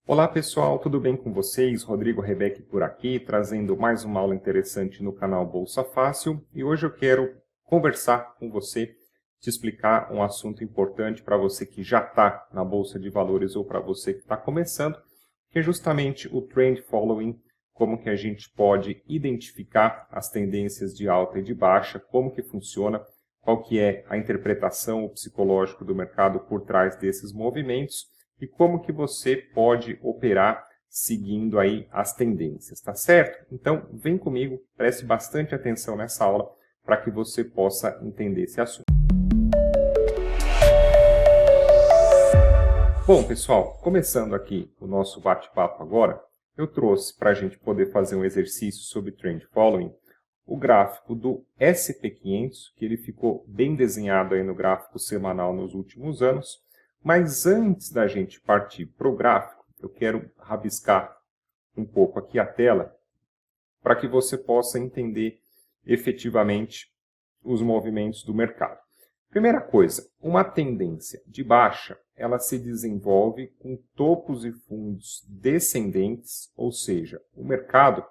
Olá pessoal, tudo bem com vocês? Rodrigo Rebeck por aqui, trazendo mais uma aula interessante no canal Bolsa Fácil. E hoje eu quero conversar com você, te explicar um assunto importante para você que já está na Bolsa de Valores ou para você que está começando, que é justamente o Trend Following, como que a gente pode identificar as tendências de alta e de baixa, como que funciona, qual que é a interpretação, o psicológico do mercado por trás desses movimentos, e como que você pode operar seguindo aí as tendências, tá certo? Então, vem comigo, preste bastante atenção nessa aula para que você possa entender esse assunto. Bom, pessoal, começando aqui o nosso bate-papo agora, eu trouxe para a gente poder fazer um exercício sobre Trend Following, o gráfico do SP500, que ele ficou bem desenhado aí no gráfico semanal nos últimos anos. Mas antes da gente partir para o gráfico, eu quero rabiscar um pouco aqui a tela para que você possa entender efetivamente os movimentos do mercado. Primeira coisa, uma tendência de baixa, ela se desenvolve com topos e fundos descendentes, ou seja, o mercado,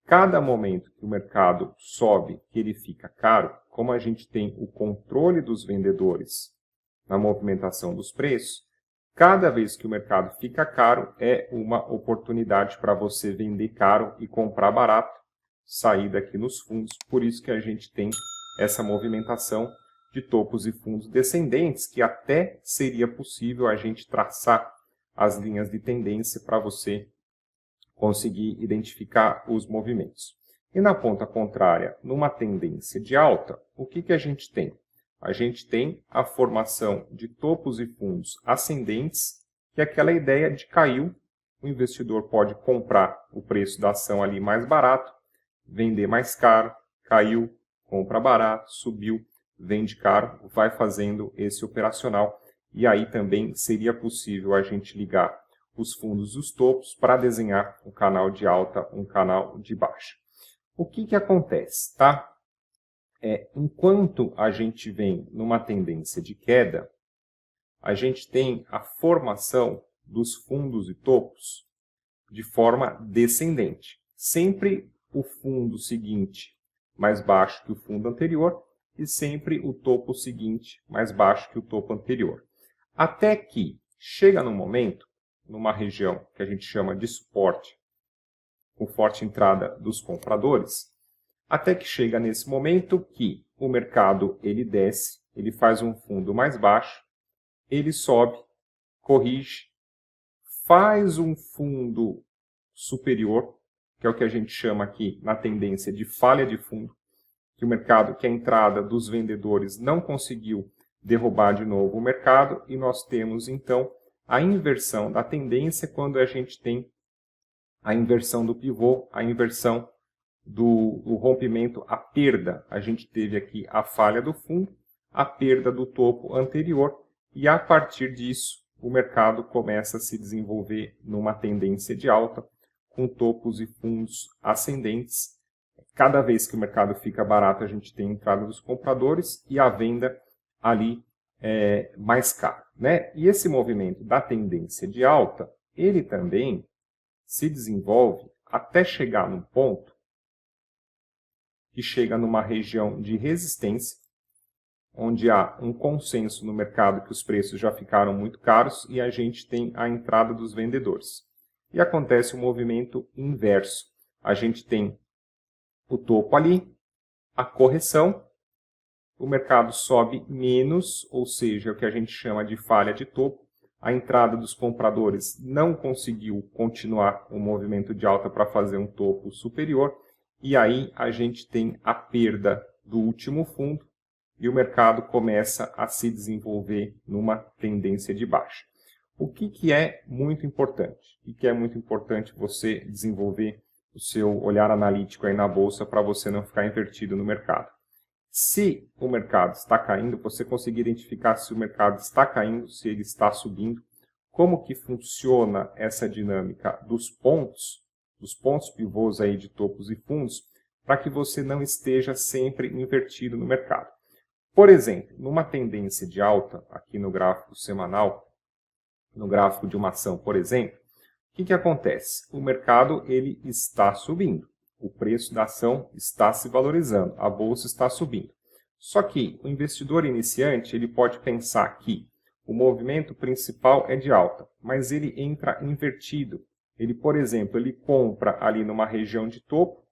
cada momento que o mercado sobe, que ele fica caro, como a gente tem o controle dos vendedores na movimentação dos preços, cada vez que o mercado fica caro, é uma oportunidade para você vender caro e comprar barato, sair daqui nos fundos. Por isso que a gente tem essa movimentação de topos e fundos descendentes, que até seria possível a gente traçar as linhas de tendência para você conseguir identificar os movimentos. E na ponta contrária, numa tendência de alta, o que a gente tem? A gente tem a formação de topos e fundos ascendentes, que é aquela ideia de caiu, o investidor pode comprar o preço da ação ali mais barato, vender mais caro, caiu, compra barato, subiu, vende caro, vai fazendo esse operacional. E aí também seria possível a gente ligar os fundos dos topos para desenhar um canal de alta, um canal de baixa. O que acontece, tá? Enquanto a gente vem numa tendência de queda, a gente tem a formação dos fundos e topos de forma descendente. Sempre o fundo seguinte mais baixo que o fundo anterior e sempre o topo seguinte mais baixo que o topo anterior. Até que chega num momento, numa região que a gente chama de suporte, com forte entrada dos compradores, até que chega nesse momento que o mercado ele desce, ele faz um fundo mais baixo, ele sobe, corrige, faz um fundo superior, que é o que a gente chama aqui na tendência de falha de fundo, que o mercado, que a entrada dos vendedores não conseguiu derrubar de novo o mercado, e nós temos então a inversão da tendência quando a gente tem a inversão do pivô, a inversão do rompimento, a perda. A gente teve aqui a falha do fundo, a perda do topo anterior, e a partir disso o mercado começa a se desenvolver numa tendência de alta, com topos e fundos ascendentes. Cada vez que o mercado fica barato, a gente tem a entrada dos compradores e a venda ali mais cara, né? E esse movimento da tendência de alta, ele também se desenvolve até chegar num ponto que chega numa região de resistência, onde há um consenso no mercado que os preços já ficaram muito caros e a gente tem a entrada dos vendedores. E acontece um movimento inverso. A gente tem o topo ali, a correção, o mercado sobe menos, ou seja, o que a gente chama de falha de topo. A entrada dos compradores não conseguiu continuar o movimento de alta para fazer um topo superior. E aí a gente tem a perda do último fundo e o mercado começa a se desenvolver numa tendência de baixa. O que é muito importante? O que é muito importante você desenvolver o seu olhar analítico aí na bolsa para você não ficar invertido no mercado? Se o mercado está caindo, você conseguir identificar se o mercado está caindo, se ele está subindo, como que funciona essa dinâmica dos pontos pivôs aí de topos e fundos, para que você não esteja sempre invertido no mercado. Por exemplo, numa tendência de alta, aqui no gráfico semanal, no gráfico de uma ação, por exemplo, O que acontece? O mercado ele está subindo, o preço da ação está se valorizando, a bolsa está subindo. Só que o investidor iniciante ele pode pensar que o movimento principal é de alta, mas ele entra invertido. Ele, por exemplo, ele compra ali numa região de topo,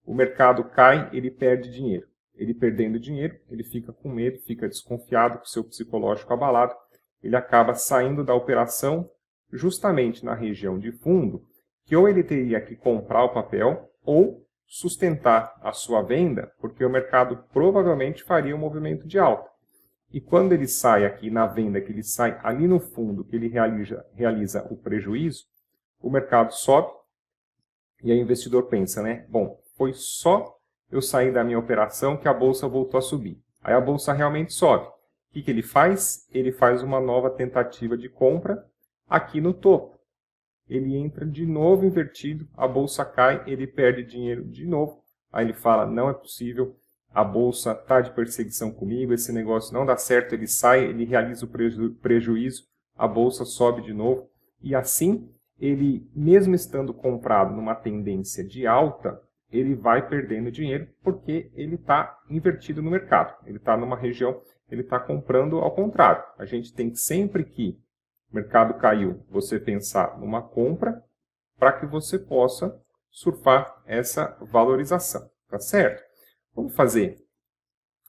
o mercado cai, ele perde dinheiro. Ele perdendo dinheiro, ele fica com medo, fica desconfiado, com seu psicológico abalado, ele acaba saindo da operação justamente na região de fundo, que ou ele teria que comprar o papel ou sustentar a sua venda, porque o mercado provavelmente faria um movimento de alta. E quando ele sai aqui na venda, que ele sai ali no fundo, que ele realiza o prejuízo, o mercado sobe e aí o investidor pensa, né? Bom, foi só eu sair da minha operação que a bolsa voltou a subir. Aí a bolsa realmente sobe. O que ele faz? Ele faz uma nova tentativa de compra aqui no topo. Ele entra de novo invertido, a bolsa cai, ele perde dinheiro de novo. Aí ele fala, não é possível, a bolsa está de perseguição comigo, esse negócio não dá certo, ele sai, ele realiza o prejuízo, a bolsa sobe de novo. E assim, ele, mesmo estando comprado numa tendência de alta, ele vai perdendo dinheiro porque ele está invertido no mercado. Ele está numa região, ele está comprando ao contrário. A gente tem sempre que o mercado caiu, você pensar numa compra para que você possa surfar essa valorização, tá certo? Vamos fazer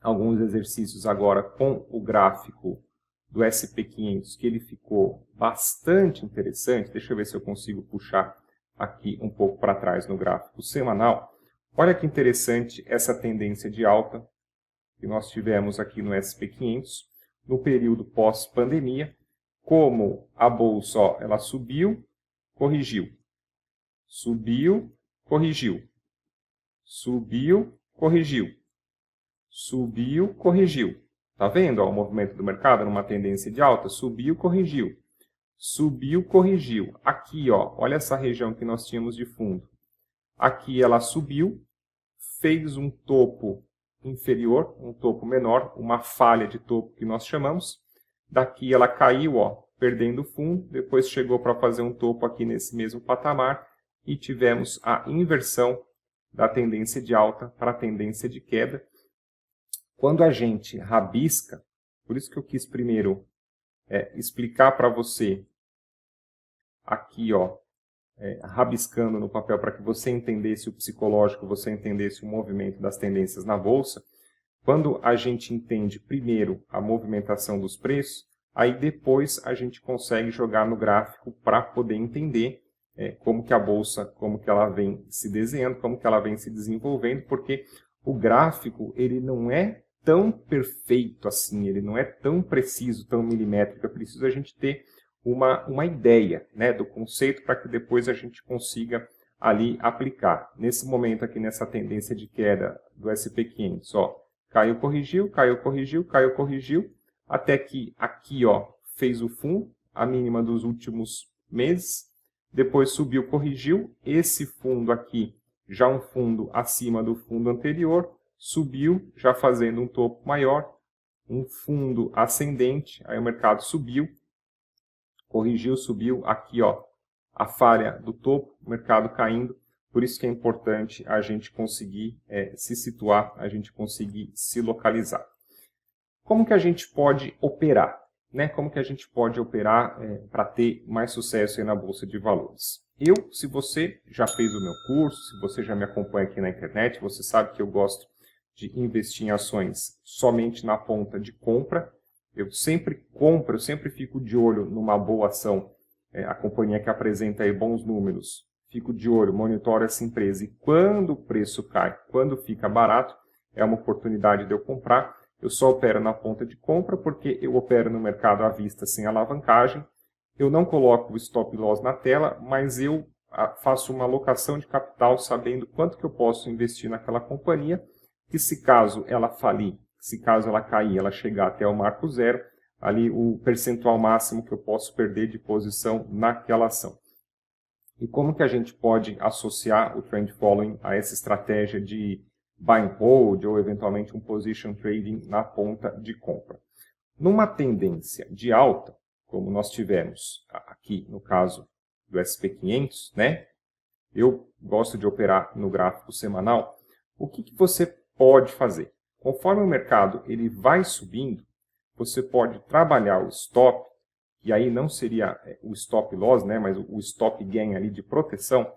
alguns exercícios agora com o gráfico do SP500, que ele ficou bastante interessante. Deixa eu ver se eu consigo puxar aqui um pouco para trás no gráfico semanal. Olha que interessante essa tendência de alta que nós tivemos aqui no SP500 no período pós-pandemia. Como a bolsa, ó, ela subiu, corrigiu, subiu, corrigiu, subiu, corrigiu, subiu, corrigiu. Tá vendo ó, o movimento do mercado numa tendência de alta? Subiu, corrigiu, subiu, corrigiu. Aqui, ó, olha essa região que nós tínhamos de fundo. Aqui ela subiu, fez um topo inferior, um topo menor, uma falha de topo que nós chamamos. Daqui ela caiu, ó, perdendo fundo, depois chegou para fazer um topo aqui nesse mesmo patamar e tivemos a inversão da tendência de alta para a tendência de queda. Quando a gente rabisca, por isso que eu quis primeiro explicar para você aqui, ó, rabiscando no papel para que você entendesse o psicológico, você entendesse o movimento das tendências na bolsa. Quando a gente entende primeiro a movimentação dos preços, aí depois a gente consegue jogar no gráfico para poder entender como que a bolsa, como que ela vem se desenhando, como que ela vem se desenvolvendo, porque o gráfico ele não é tão perfeito assim, ele não é tão preciso, tão milimétrico, é preciso a gente ter uma ideia, né, do conceito para que depois a gente consiga ali aplicar. Nesse momento aqui, nessa tendência de queda do SP500, ó, caiu, corrigiu, caiu, corrigiu, caiu, corrigiu, até que aqui ó, fez o fundo, a mínima dos últimos meses, depois subiu, corrigiu, esse fundo aqui, já um fundo acima do fundo anterior, subiu, já fazendo um topo maior, um fundo ascendente, aí o mercado subiu, corrigiu, subiu, aqui ó, a falha do topo, o mercado caindo. Por isso que é importante a gente conseguir se situar, a gente conseguir se localizar. Como que a gente pode operar? Né? Como que a gente pode operar para ter mais sucesso aí na Bolsa de Valores? Se você já fez o meu curso, se você já me acompanha aqui na internet, você sabe que eu gosto de investir em ações somente na ponta de compra. Eu sempre compro, eu sempre fico de olho numa boa ação, a companhia que apresenta aí bons números. Fico de olho, monitoro essa empresa e quando o preço cai, quando fica barato, é uma oportunidade de eu comprar. Eu só opero na ponta de compra porque eu opero no mercado à vista sem alavancagem. Eu não coloco o stop loss na tela, mas eu faço uma alocação de capital sabendo quanto que eu posso investir naquela companhia, que se caso ela falir, se caso ela cair, ela chegar até o marco zero, ali o percentual máximo que eu posso perder de posição naquela ação. E como que a gente pode associar o trend following a essa estratégia de buy and hold ou eventualmente um position trading na ponta de compra? Numa tendência de alta, como nós tivemos aqui no caso do SP500, né? Eu gosto de operar no gráfico semanal. O que você pode fazer? Conforme o mercado ele vai subindo, você pode trabalhar o stop, e aí não seria o stop loss, né, mas o stop gain ali de proteção.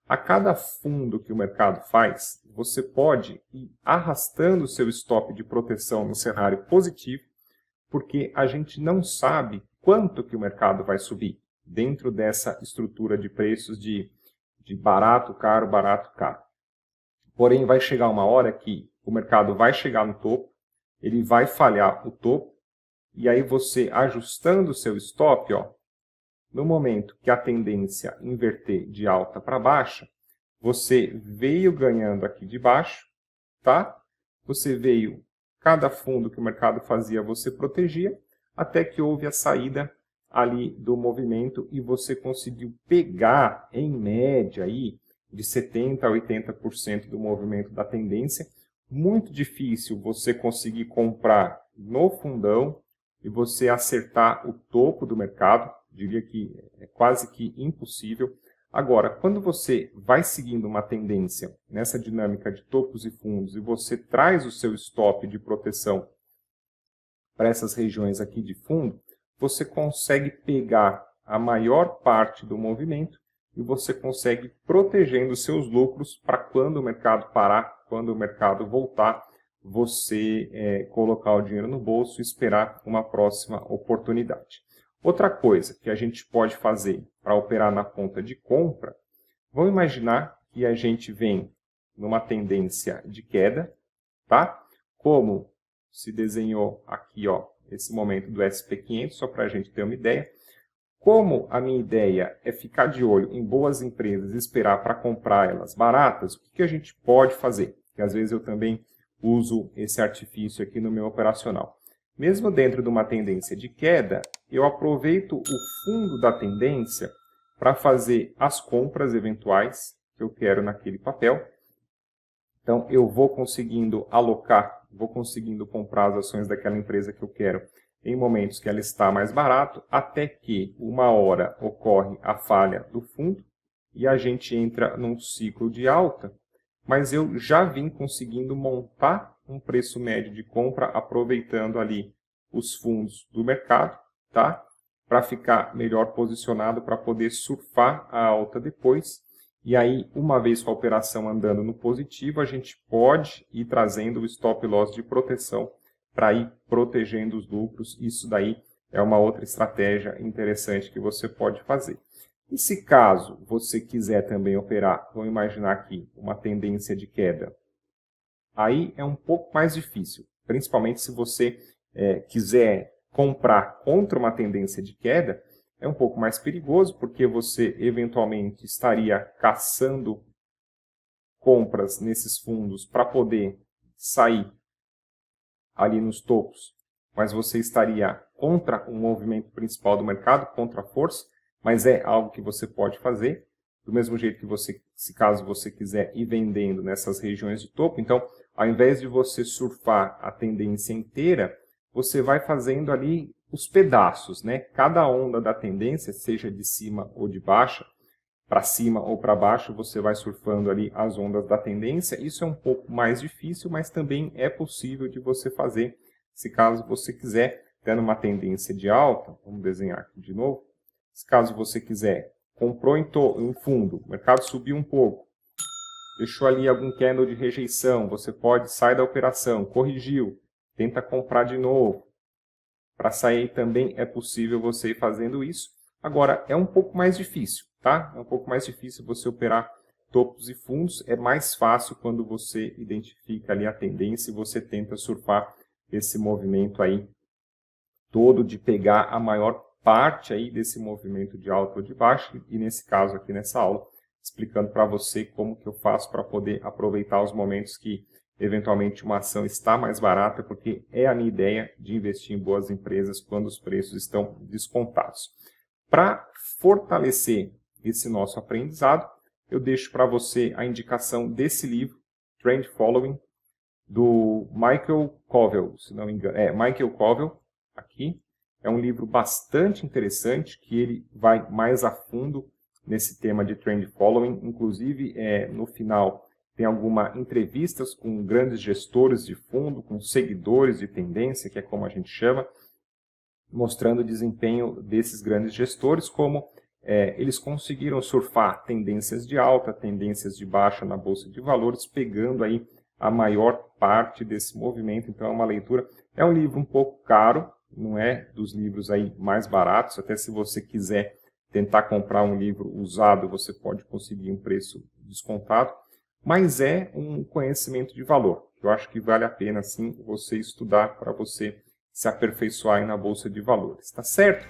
A cada fundo que o mercado faz, você pode ir arrastando o seu stop de proteção no cenário positivo, porque a gente não sabe quanto que o mercado vai subir dentro dessa estrutura de preços de barato, caro, barato, caro. Porém, vai chegar uma hora que o mercado vai chegar no topo, ele vai falhar o topo, e aí você ajustando o seu stop, ó, no momento que a tendência inverter de alta para baixa, você veio ganhando aqui de baixo, tá? Você veio, cada fundo que o mercado fazia, você protegia, até que houve a saída ali do movimento e você conseguiu pegar, em média, aí, de 70% a 80% do movimento da tendência. Muito difícil você conseguir comprar no fundão e você acertar o topo do mercado, diria que é quase que impossível. Agora, quando você vai seguindo uma tendência nessa dinâmica de topos e fundos e você traz o seu stop de proteção para essas regiões aqui de fundo, você consegue pegar a maior parte do movimento e você consegue protegendo os seus lucros para quando o mercado parar, quando o mercado voltar, você colocar o dinheiro no bolso e esperar uma próxima oportunidade. Outra coisa que a gente pode fazer para operar na ponta de compra, vamos imaginar que a gente vem numa tendência de queda, tá? Como se desenhou aqui, ó, esse momento do SP500, só para a gente ter uma ideia. Como a minha ideia é ficar de olho em boas empresas e esperar para comprar elas baratas, o que a gente pode fazer? Porque às vezes eu também uso esse artifício aqui no meu operacional. Mesmo dentro de uma tendência de queda, eu aproveito o fundo da tendência para fazer as compras eventuais que eu quero naquele papel. Então, eu vou conseguindo alocar, vou conseguindo comprar as ações daquela empresa que eu quero em momentos que ela está mais barato, até que uma hora ocorre a falha do fundo e a gente entra num ciclo de alta, mas eu já vim conseguindo montar um preço médio de compra aproveitando ali os fundos do mercado, tá? Para ficar melhor posicionado para poder surfar a alta depois. E aí, uma vez com a operação andando no positivo, a gente pode ir trazendo o stop loss de proteção para ir protegendo os lucros. Isso daí é uma outra estratégia interessante que você pode fazer. E se caso você quiser também operar, vamos imaginar aqui, uma tendência de queda, aí é um pouco mais difícil, principalmente se você quiser comprar contra uma tendência de queda, é um pouco mais perigoso, porque você eventualmente estaria caçando compras nesses fundos para poder sair ali nos topos, mas você estaria contra o movimento principal do mercado, contra a força, mas é algo que você pode fazer, do mesmo jeito que você, se caso você quiser ir vendendo nessas regiões de topo. Então, ao invés de você surfar a tendência inteira, você vai fazendo ali os pedaços, né? Cada onda da tendência, seja de cima ou de baixa, para cima ou para baixo, você vai surfando ali as ondas da tendência. Isso é um pouco mais difícil, mas também é possível de você fazer, se caso você quiser, tendo uma tendência de alta. Vamos desenhar aqui de novo. Se caso você quiser, comprou em fundo, o mercado subiu um pouco, deixou ali algum candle de rejeição, você pode sair da operação, corrigiu, tenta comprar de novo. Para sair também é possível você ir fazendo isso. Agora, é um pouco mais difícil, tá? É um pouco mais difícil você operar topos e fundos. É mais fácil quando você identifica ali a tendência e você tenta surfar esse movimento aí todo, de pegar a maior parte aí desse movimento de alta ou de baixa. E nesse caso aqui nessa aula, explicando para você como que eu faço para poder aproveitar os momentos que eventualmente uma ação está mais barata, porque é a minha ideia de investir em boas empresas quando os preços estão descontados. Para fortalecer esse nosso aprendizado, eu deixo para você a indicação desse livro, Trend Following, do Michael Covel, se não me engano. Michael Covel, aqui. É um livro bastante interessante, que ele vai mais a fundo nesse tema de Trend Following. Inclusive, no final, tem algumas entrevistas com grandes gestores de fundo, com seguidores de tendência, que é como a gente chama, mostrando o desempenho desses grandes gestores, como eles conseguiram surfar tendências de alta, tendências de baixa na Bolsa de Valores, pegando aí a maior parte desse movimento. Então é uma leitura, é um livro um pouco caro, não é dos livros aí mais baratos, até se você quiser tentar comprar um livro usado, você pode conseguir um preço descontado, mas é um conhecimento de valor. Eu acho que vale a pena sim você estudar para você se aperfeiçoar aí na Bolsa de Valores, tá certo?